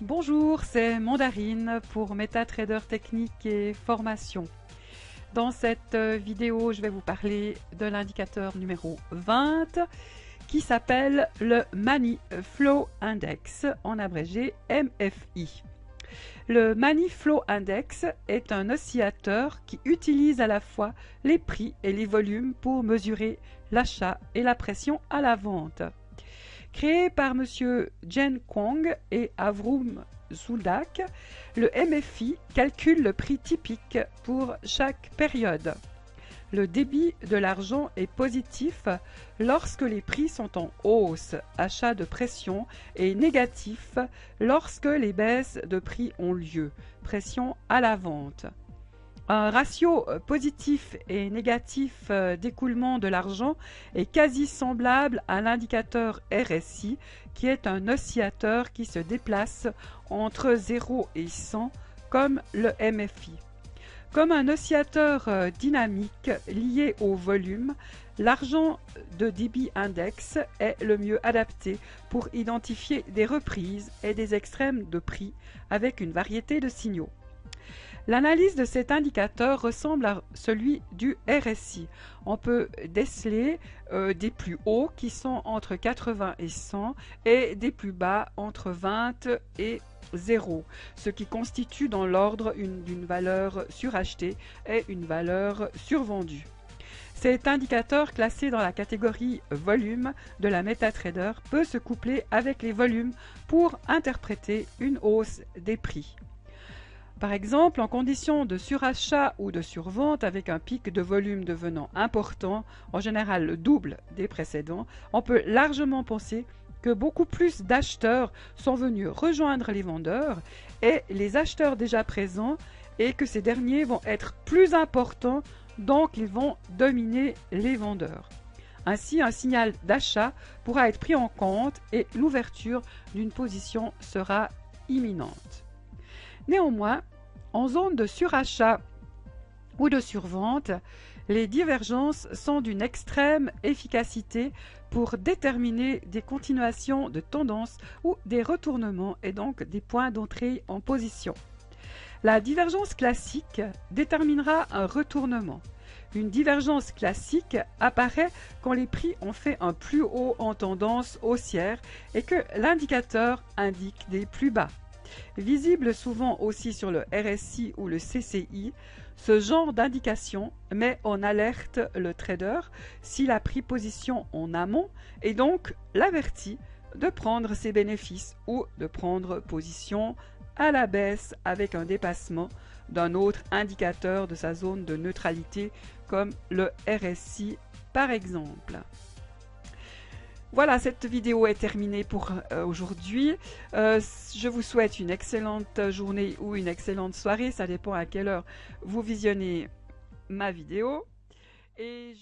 Bonjour, c'est Mandarine pour MetaTrader Technique et Formation. Dans cette vidéo, je vais vous parler de l'indicateur numéro 20 qui s'appelle le Money Flow Index, en abrégé MFI. Le Money Flow Index est un oscillateur qui utilise à la fois les prix et les volumes pour mesurer l'achat et la pression à la vente. Créé par M. Jen Kwong et Avrum Zuldak, le MFI calcule le prix typique pour chaque période. Le débit de l'argent est positif lorsque les prix sont en hausse, achat de pression, et négatif lorsque les baisses de prix ont lieu, pression à la vente. Un ratio positif et négatif d'écoulement de l'argent est quasi semblable à l'indicateur RSI, qui est un oscillateur qui se déplace entre 0 et 100 comme le MFI. Comme un oscillateur dynamique lié au volume, l'argent de débit index est le mieux adapté pour identifier des reprises et des extrêmes de prix avec une variété de signaux. L'analyse de cet indicateur ressemble à celui du RSI. On peut déceler des plus hauts qui sont entre 80 et 100 et des plus bas entre 20 et 0, ce qui constitue dans l'ordre d'une valeur surachetée et une valeur survendue. Cet indicateur classé dans la catégorie volume de la MetaTrader peut se coupler avec les volumes pour interpréter une hausse des prix. Par exemple, en condition de surachat ou de survente avec un pic de volume devenant important, en général le double des précédents, on peut largement penser que beaucoup plus d'acheteurs sont venus rejoindre les vendeurs et les acheteurs déjà présents et que ces derniers vont être plus importants, donc ils vont dominer les vendeurs. Ainsi, un signal d'achat pourra être pris en compte et l'ouverture d'une position sera imminente. Néanmoins, en zone de surachat ou de survente, les divergences sont d'une extrême efficacité pour déterminer des continuations de tendance ou des retournements et donc des points d'entrée en position. La divergence classique déterminera un retournement. Une divergence classique apparaît quand les prix ont fait un plus haut en tendance haussière et que l'indicateur indique des plus bas. Visible souvent aussi sur le RSI ou le CCI, ce genre d'indication met en alerte le trader s'il a pris position en amont et donc l'avertit de prendre ses bénéfices ou de prendre position à la baisse avec un dépassement d'un autre indicateur de sa zone de neutralité comme le RSI par exemple. Voilà, cette vidéo est terminée pour aujourd'hui. Je vous souhaite une excellente journée ou une excellente soirée. Ça dépend à quelle heure vous visionnez ma vidéo. Et